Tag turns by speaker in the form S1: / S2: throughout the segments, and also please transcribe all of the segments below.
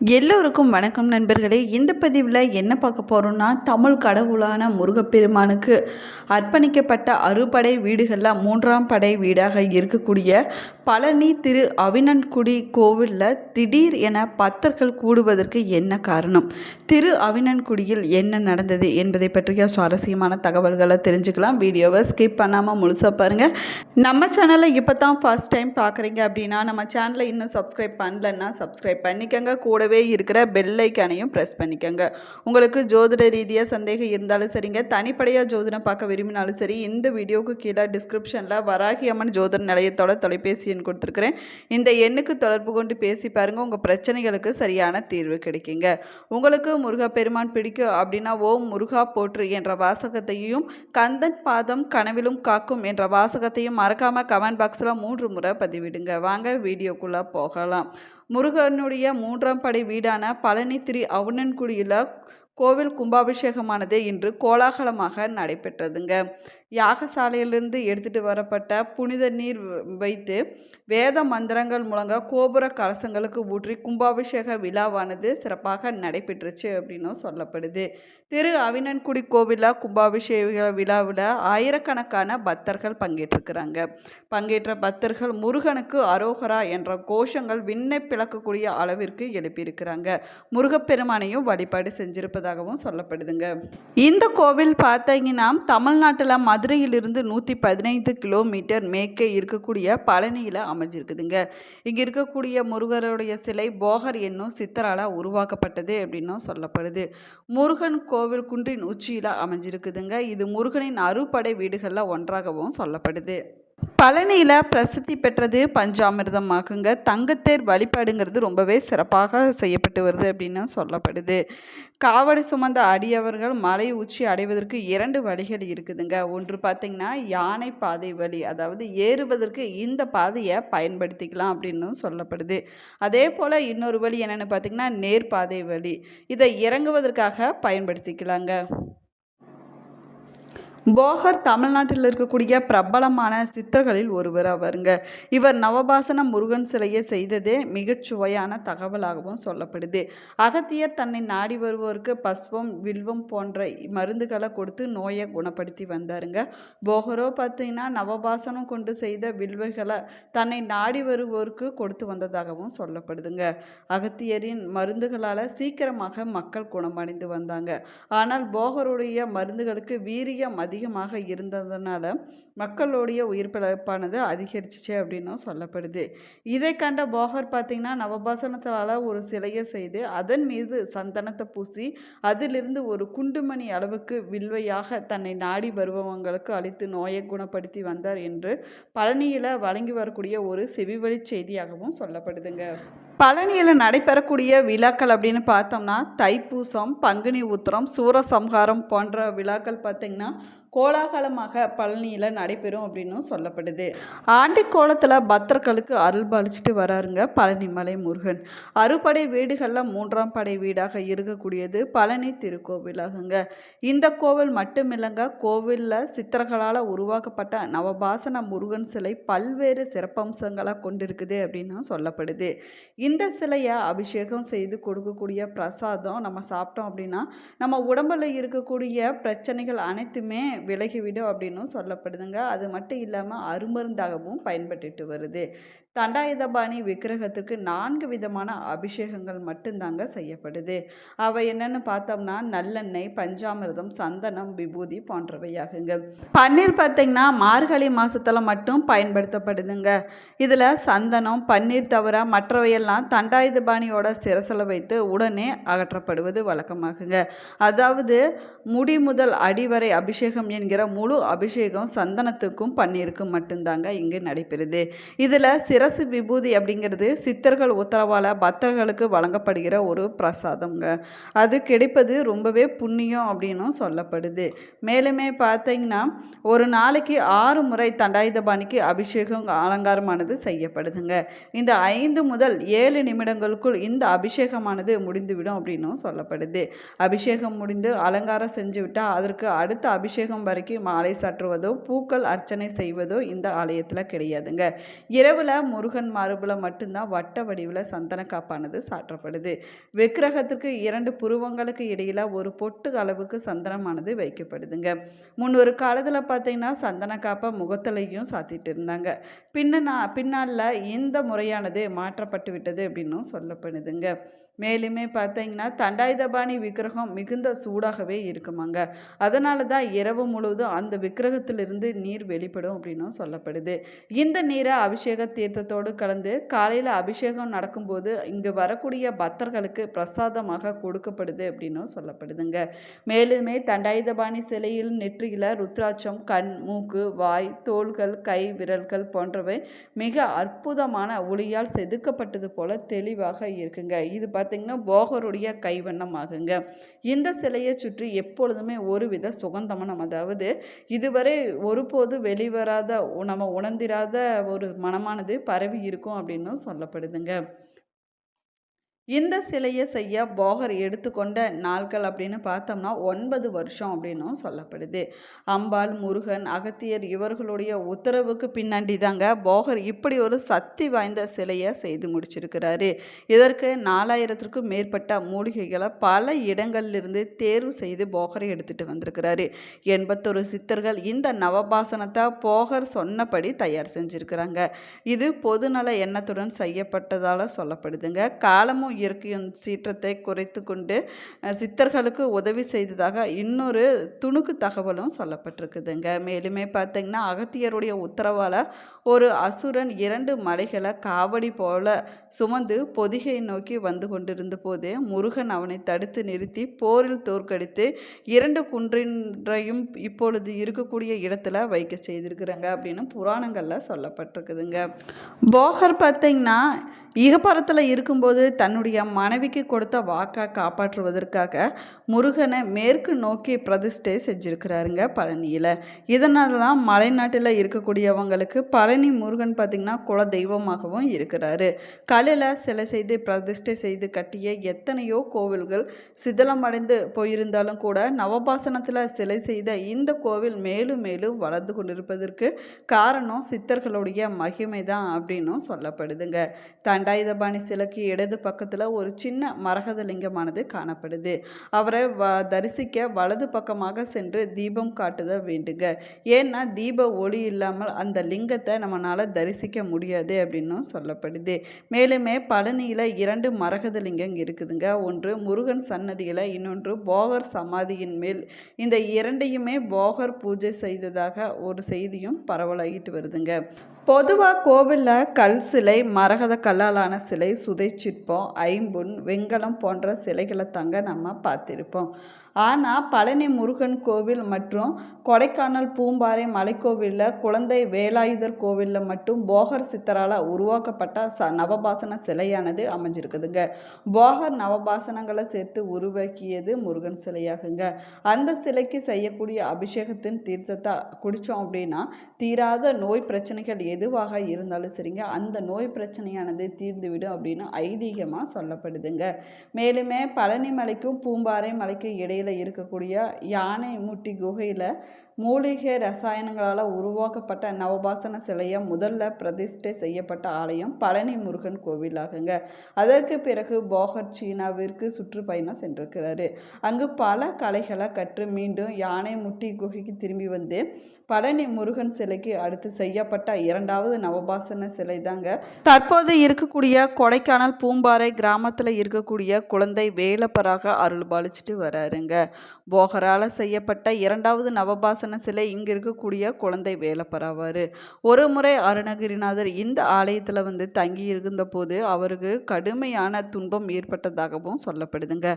S1: எல்லோருக்கும் வணக்கம் நண்பர்களே. இந்த பதிவில் என்ன பார்க்க போகிறோம்னா, தமிழ் கடவுளான முருகப்பெருமானுக்கு அர்ப்பணிக்கப்பட்ட அறுபடை வீடுகளில் மூன்றாம் படை வீடாக இருக்கக்கூடிய பழனி திரு அவினன்குடி கோவிலில் திடீர் என பக்தர்கள் கூடுவதற்கு என்ன காரணம், திரு அவினன்குடியில் என்ன நடந்தது என்பதை பற்றிய சுவாரஸ்யமான தகவல்களை தெரிஞ்சுக்கலாம். வீடியோவை ஸ்கிப் பண்ணாமல் முழுசாக பாருங்கள். நம்ம சேனலை இப்போ தான் ஃபர்ஸ்ட் டைம் பார்க்குறீங்க அப்படின்னா நம்ம சேனலை இன்னும் சப்ஸ்கிரைப் பண்ணலன்னா சப்ஸ்கிரைப் பண்ணிக்கோங்க. கூடவே இருக்கிற பெல் ஐக்கானையும் ப்ரெஸ் பண்ணிக்கோங்க. உங்களுக்கு ஜோதிட ரீதியாக சந்தேகம் இருந்தாலும் சரிங்க, தனிப்படையாக ஜோதிடம் பார்க்க விரும்பினாலும் சரி, இந்த வீடியோவுக்கு கீழே டிஸ்கிரிப்ஷனில் வராகி அம்மன் ஜோதிட நிலையத்தோட தொலைபேசி எண் கொடுத்துருக்குறேன். இந்த எண்ணுக்கு தொடர்பு கொண்டு பேசி பாருங்கள். உங்கள் பிரச்சனைகளுக்கு சரியான தீர்வு கிடைக்குங்க. உங்களுக்கு முருகப்பெருமான் பிடிக்கும் அப்படின்னா ஓம் முருகா போற்று என்ற வாசகத்தையும் கந்தன் பாதம் கனவிலும் காக்கும் என்ற வாசகத்தையும் மறக்காமல் கமெண்ட் பாக்ஸில் 3 முறை பதிவிடுங்க. வாங்க வீடியோக்குள்ளே போகலாம். முருகனுடைய மூன்றாம் படை வீடான பழனி திரு அவினன்குடியில் கோவில் கும்பாபிஷேகமானது இன்று கோலாகலமாக நடைபெற்றதுங்க. யாகசாலையிலிருந்து எடுத்துகிட்டு வரப்பட்ட புனித நீர் வைத்து வேத மந்திரங்கள் முழங்க கோபுர கலசங்களுக்கு ஊற்றி கும்பாபிஷேக விழாவானது சிறப்பாக நடைபெற்றுச்சு அப்படின்னும் சொல்லப்படுது. திரு அவினன்குடி கோவிலில் கும்பாபிஷேக விழாவில் ஆயிரக்கணக்கான பக்தர்கள் பங்கேற்ற பக்தர்கள் முருகனுக்கு அரோகரா என்ற கோஷங்கள் விண்ணை பிளக்கக்கூடிய அளவிற்கு எழுப்பியிருக்கிறாங்க. முருகப்பெருமானையும் வழிபாடு செஞ்சிருப்பதாகவும் சொல்லப்படுதுங்க. இந்த கோவில் பார்த்தீங்கன்னா தமிழ்நாட்டில் மதுரையிலிருந்து 115 கிலோமீட்டர் மேற்கே இருக்கக்கூடிய பழனியில் அமைஞ்சிருக்குதுங்க. இங்கே இருக்கக்கூடிய முருகருடைய சிலை போகர் என்னும் சித்தரால் உருவாக்கப்பட்டது அப்படின்னும் சொல்லப்படுது. முருகன் கோவில் குன்றின் உச்சியில் அமைஞ்சிருக்குதுங்க. இது முருகனின் அறுபடை வீடுகளில் ஒன்றாகவும் சொல்லப்படுது. பழனியில் பிரசித்தி பெற்றது பஞ்சாமிர்தமாகுங்க. தங்கத்தேர் வழிபாடுங்கிறது ரொம்பவே சிறப்பாக செய்யப்பட்டு வருது அப்படின்னு சொல்லப்படுது. காவடி சுமந்த அடியவர்கள் மலை உச்சி அடைவதற்கு 2 வழிகள் இருக்குதுங்க. ஒன்று பார்த்திங்கன்னா யானை பாதை வழி, அதாவது ஏறுவதற்கு இந்த பாதையை பயன்படுத்திக்கலாம் அப்படின்னு சொல்லப்படுது. அதே போல் இன்னொரு வழி என்னென்னு பார்த்திங்கன்னா நேர்பாதை வழி, இதை இறங்குவதற்காக பயன்படுத்திக்கலாங்க. போகர் தமிழ்நாட்டில் இருக்கக்கூடிய பிரபலமான சித்தர்களில் ஒருவர் அவருங்க. இவர் நவபாசன முருகன் சிலையை செய்ததே மிகச்சுவையான தகவலாகவும் சொல்லப்படுது. அகத்தியர் தன்னை நாடி வருவோருக்கு பஸ்வம் வில்வம் போன்ற மருந்துகளை கொடுத்து நோயை குணப்படுத்தி வந்தாருங்க. போகரோ பார்த்தீங்கன்னா நவபாசனம் கொண்டு செய்த வில்வைகளை தன்னை நாடி வருவோருக்கு கொடுத்து வந்ததாகவும் சொல்லப்படுதுங்க. அகத்தியரின் மருந்துகளால் சீக்கிரமாக மக்கள் குணமடைந்து வந்தாங்க. ஆனால் போகருடைய மருந்துகளுக்கு வீரியம் அதிகமாக இருந்ததுனால மக்களுடைய உயிர் பிழைப்பானது அதிகரிச்சிச்சு அப்படின்னும் சொல்லப்படுது. இதை கண்ட போகர் பார்த்திங்கன்னா நவபாசனத்தால் ஒரு சிலையை செய்து அதன் மீது சந்தனத்தை பூசி அதிலிருந்து ஒரு குண்டுமணி அளவுக்கு வில்வையாக தன்னை நாடி வருபவங்களுக்கு அளித்து நோயை குணப்படுத்தி வந்தார் என்று பழனியில் வழங்கி வரக்கூடிய ஒரு செவிவழி செய்தியாகவும் சொல்லப்படுதுங்க. பழனியில் நடைபெறக்கூடிய விழாக்கள் அப்படின்னு பார்த்தோம்னா தைப்பூசம், பங்குனி உத்திரம், சூரசம்ஹாரம் போன்ற விழாக்கள் பார்த்திங்கன்னா கோலாகலமாக பழனியில் நடைபெறும் அப்படின்னும் சொல்லப்படுது. ஆண்டி கோலத்தில் பக்தர்களுக்கு அருள் பாலிச்சுட்டு வராருங்க பழனிமலை முருகன். அறுபடை வீடுகளில் மூன்றாம் படை வீடாக இருக்கக்கூடியது பழனி திருக்கோவிலாகுங்க. இந்த கோவில் மட்டுமில்லைங்க, கோவிலில் சித்தர்களால் உருவாக்கப்பட்ட நவபாசன முருகன் சிலை பல்வேறு சிறப்பம்சங்களை கொண்டிருக்குது அப்படின்னு சொல்லப்படுது. இந்த சிலையை அபிஷேகம் செய்து கொடுக்கக்கூடிய பிரசாதம் நம்ம சாப்பிட்டோம் அப்படின்னா நம்ம உடம்பில் இருக்கக்கூடிய பிரச்சனைகள் அனைத்துமே விலகிவிடும் அப்படின்னும் சொல்லப்படுதுங்க. அது மட்டும் இல்லாமல் அருமருந்தாகவும் பயன்பட்டு வருது. தண்டாயுதபாணி விக்கிரகத்துக்கு 4 விதமான அபிஷேகங்கள் மட்டும்தாங்க செய்யப்படுது. அவை என்னன்னு பார்த்தோம்னா நல்லெண்ணெய், பஞ்சாமிர்தம், சந்தனம், விபூதி போன்றவையாகுங்க. பன்னீர் பார்த்திங்கன்னா மார்கழி மாதத்தில் மட்டும் பயன்படுத்தப்படுதுங்க. இதில் சந்தனம், பன்னீர் தவிர மற்றவையெல்லாம் தண்டாயுதபாணியோட சிரசில் வைத்து உடனே அகற்றப்படுவது வழக்கமாகுங்க. அதாவது முடி முதல் அடிவரை அபிஷேகம் என்கிற முழு அபிஷேகம் சந்தனத்துக்கும் பன்னீருக்கும் மட்டும்தாங்க இங்கு நடைபெறுது. இதில் சிரசு விபூதி அப்படிங்கிறது சித்தர்கள் உத்தரவால் பக்தர்களுக்கு வழங்கப்படுகிற ஒரு பிரசாதம்ங்க. அது கிடைப்பது ரொம்பவே புண்ணியம் அப்படின்னும் சொல்லப்படுது. மேலுமே பார்த்தீங்கன்னா ஒரு நாளைக்கு 6 முறை தண்டாயுதபாணிக்கு அபிஷேகம் அலங்காரமானது செய்யப்படுதுங்க. இந்த 5 முதல் 7 நிமிடங்களுக்குள் இந்த அபிஷேகமானது முடிந்துவிடும் அப்படின்னும் சொல்லப்படுது. அபிஷேகம் முடிந்து அலங்காரம் செஞ்சு விட்டால் அதற்கு அடுத்த அபிஷேகம் வரைக்கும் மாலை சாற்றுவதோ பூக்கள் அர்ச்சனை செய்வதோ இந்த ஆலயத்தில் கிடையாதுங்க. இரவில் முருகன் மார்பில் மட்டும்தான் வட்ட வடிவில் சந்தன காப்பானது சாற்றப்படுது. விக்கிரகத்திற்கு 2 புருவங்களுக்கு இடையில ஒரு பொட்டு அளவுக்கு சந்தனமானது வைக்கப்படுதுங்க. முன்னொரு காலத்தில் பார்த்தீங்கன்னா சந்தன காப்பை முகத்திலையும் சாத்திட்டு இருந்தாங்க. பின்னால இந்த முறையானது மாற்றப்பட்டு விட்டது அப்படின்னும் சொல்லப்படுதுங்க. மேலுமே பார்த்தீங்கன்னா தண்டாயுதபாணி விக்கிரகம் மிகுந்த சூடாகவே இருக்குமாங்க. அதனால தான் இரவு முழுவதும் அந்த விக்கிரகத்திலிருந்து நீர் வெளிப்படும் அப்படின்னும் சொல்லப்படுது. இந்த நீரை அபிஷேக தீர்த்தத்தோடு கலந்து காலையில் அபிஷேகம் நடக்கும்போது இங்கு வரக்கூடிய பக்தர்களுக்கு பிரசாதமாக கொடுக்கப்படுது அப்படின்னும் சொல்லப்படுதுங்க. மேலுமே தண்டாயுதபாணி சிலையில் நெற்றியில் ருத்ராட்சம், கண், மூக்கு, வாய், தோள்கள், கை, விரல்கள் போன்றவை மிக அற்புதமான ஒளியால் செதுக்கப்பட்டது போல தெளிவாக இருக்குங்க. இது பார்த்தீங்கன்னா போகருடைய கைவண்ணம் ஆகுங்க. இந்த சிலையை சுற்றி எப்பொழுதுமே ஒருவித சுகந்தமனம், அதாவது இதுவரை ஒருபோது வெளிவராத நம்ம உணர்ந்திராத ஒரு மனமானது பரவி இருக்கும் அப்படின்னு சொல்லப்படுதுங்க. இந்த சிலையை செய்ய போகர் எடுத்துக்கொண்ட நாட்கள் அப்படின்னு பார்த்தோம்னா 9 வருஷம் அப்படின்னும் சொல்லப்படுது. அம்பாள், முருகன், அகத்தியர் இவர்களுடைய உத்தரவுக்கு பின்னாடி தாங்க போகர் இப்படி ஒரு சக்தி வாய்ந்த சிலையை செய்து முடிச்சிருக்கிறாரு. இதற்கு 4000த்திற்கும் மேற்பட்ட மூலிகைகளை பல இடங்கள்லிருந்து தேர்வு செய்து போகர் எடுத்துட்டு வந்திருக்கிறாரு. 81 சித்தர்கள் இந்த நவபாசனத்தை போகர் சொன்னபடி தயார் செஞ்சிருக்கிறாங்க. இது பொதுநல எண்ணத்துடன் செய்யப்பட்டதால சொல்லப்படுதுங்க. காலமும் இயற்கையின் சீற்றத்தை குறைத்து கொண்டு சித்தர்களுக்கு உதவி செய்ததாக இன்னொரு துணுக்கு தகவலும் சொல்லப்பட்டிருக்குதுங்க. மேலுமே பார்த்தீங்கன்னா அகத்தியருடைய உத்தரவால் ஒரு அசுரன் 2 மலைகளை காவடி போல சுமந்து பொதிகை நோக்கி வந்து கொண்டிருந்த போது முருகன் அவனை தடுத்து நிறுத்தி போரில் தோற்கடித்து 2 குன்றையும் இப்பொழுது இருக்கக்கூடிய இடத்துல வைக்க செய்திருக்கிறாங்க அப்படின்னு புராணங்களில் சொல்லப்பட்டிருக்குதுங்க. போகர் பார்த்தீங்கன்னா இகப்பரத்தில் இருக்கும்போது தன்னுடைய மனைவிக்கு கொடுத்த வாக்கை காப்பாற்றுவதற்காக முருகனை மேற்கு நோக்கி பிரதிஷ்டை செஞ்சிருக்கிறாருங்க பழனியில். இதனால தான் மலைநாட்டில் இருக்கக்கூடியவங்களுக்கு பழனி முருகன் பார்த்திங்கன்னா குல தெய்வமாகவும் இருக்கிறாரு. கல்லில் சிலை செய்து பிரதிஷ்டை செய்து கட்டிய எத்தனையோ கோவில்கள் சிதிலமடைந்து போயிருந்தாலும் கூட நவபாசனத்தில் சிலை செய்த இந்த கோவில் மேலும் மேலும் வளர்ந்து கொண்டிருப்பதற்கு காரணம் சித்தர்களுடைய மகிமை தான் அப்படின்னும் சொல்லப்படுதுங்க. தண்டாயுதபாணி சிலைக்கு இடது பக்கத்தில் ஒரு சின்ன மரகத லிங்கமானது காணப்படுது. அவரை தரிசிக்க வலது பக்கமாக சென்று தீபம் காட்டுத வேண்டுங்க. ஏன்னா தீப ஒளி இல்லாமல் அந்த லிங்கத்தை நம்மளால தரிசிக்க முடியாது அப்படின்னும் சொல்லப்படுது. மேலுமே பழனியில் 2 மரகத லிங்கம் இருக்குதுங்க. ஒன்று முருகன் சன்னதியில், இன்னொன்று போகர் சமாதியின் மேல். இந்த 2யுமே போகர் பூஜை செய்ததாக ஒரு செய்தியும் பரவலாகிட்டு வருதுங்க. பொதுவாக கோவிலில் கல் சிலை, மரகத கல்லாலான சிலை, சுதை சிற்பம், ஐம்பொன், வெண்கலம் போன்ற சிலைகளை தாங்க நம்ம பார்த்திருப்போம். ஆனால் பழனி முருகன் கோவில் மற்றும் கொடைக்கானல் பூம்பாறை மலைக்கோவிலில் குழந்தை வேலாயுதர் கோவிலில் மட்டும் போகர் சித்தரால் உருவாக்கப்பட்ட நவபாசன சிலையானது அமைஞ்சிருக்குதுங்க. போகர் நவபாசனங்களை சேர்த்து உருவாக்கியது முருகன் சிலையாகுங்க. அந்த சிலைக்கு செய்யக்கூடிய அபிஷேகத்தின் தீர்த்தத்தை குடித்தோம் அப்படின்னா தீராத நோய் பிரச்சனைகள் எதுவாக இருந்தாலும் சரிங்க, அந்த நோய் பிரச்சனையானது தீர்ந்துவிடும் அப்படின்னு ஐதீகமாக சொல்லப்படுதுங்க. மேலுமே பழனி மலைக்கும் பூம்பாறை மலைக்கும் இடையில் இருக்கக்கூடிய யானை முட்டி குகையில் மூலிகை ரசாயனங்களால் உருவாக்கப்பட்ட நவபாசன சிலையை முதல்ல பிரதிஷ்டை செய்யப்பட்ட ஆலயம் பழனி முருகன் கோவில் ஆகுங்க. அதற்கு பிறகு போகர் சீனாவிற்கு சுற்றுப்பயணம் சென்றிருக்கிறாரு. அங்கு பல கலைகளை கற்று மீண்டும் யானை முட்டி குகைக்கு திரும்பி வந்து பழனி முருகன் சிலைக்கு அடுத்து செய்யப்பட்ட 2வது நவபாசன சிலை தாங்க தற்போது இருக்கக்கூடிய கொடைக்கானல் பூம்பாறை கிராமத்தில் இருக்கக்கூடிய குழந்தை வேலப்பராக அருள் பாலிச்சுட்டு வராருங்க. போகரால் செய்யப்பட்ட 2வது நவபாசன சிலை இங்கே இருக்கக்கூடிய குழந்தை வேலப்பராவார். ஒரு முறை அருணகிரிநாதர் இந்த ஆலயத்தில் வந்து தங்கி இருந்த போது அவருக்கு கடுமையான துன்பம் ஏற்பட்டதாகவும் சொல்லப்படுதுங்க.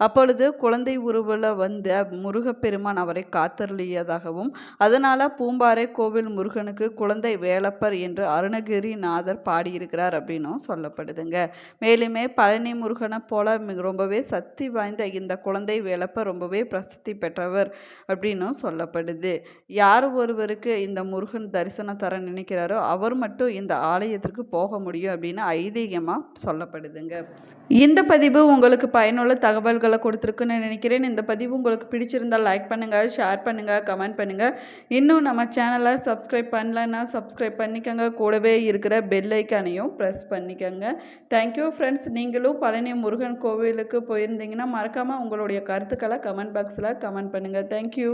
S1: அப்பொழுது குழந்தை உருவில் வந்த முருகப்பெருமான் அவரை காத்தருளியதாகவும் அதனால் பூம்பாறை கோவில் முருகனுக்கு குழந்தை வேலப்பர் என்று அருணகிரிநாதர் பாடியிருக்கிறார் அப்படின்னும் சொல்லப்படுதுங்க. மேலுமே பழனி முருகனை போல ரொம்பவே சக்தி வாய்ந்த இந்த குழந்தை வேலப்ப ரொம்பவே பிரசித்தி பெற்றவர் அப்படின்னும் சொல்லப்படுது. யார் ஒருவருக்கு இந்த முருகன் தரிசனம் தர நினைக்கிறாரோ அவர் மட்டும் இந்த ஆலயத்திற்கு போக முடியும் அப்படின்னு ஐதீகமாக சொல்லப்படுதுங்க. இந்த பதிவு உங்களுக்கு பயனுள்ள தகவல்களை கொடுத்துருக்குன்னு நினைக்கிறேன். இந்த பதிவு உங்களுக்கு பிடிச்சிருந்தால் லைக் பண்ணுங்கள், ஷேர் பண்ணுங்கள், கமெண்ட் பண்ணுங்கள். இன்னும் நம்ம சேனலை சப்ஸ்கிரைப் பண்ணலன்னா சப்ஸ்கிரைப் பண்ணிக்கோங்க. கூடவே இருக்கிற பெல் ஐக்கானையும் ப்ரெஸ் பண்ணிக்கோங்க. Thank you friends. நீங்களும் பழனி முருகன் கோவிலுக்கு போயிருந்தீங்கன்னா மறக்காமல் உங்களுடைய கருத்துக்களை கமெண்ட் பாக்ஸில் கமெண்ட் பண்ணுங்கள். தேங்க்யூ.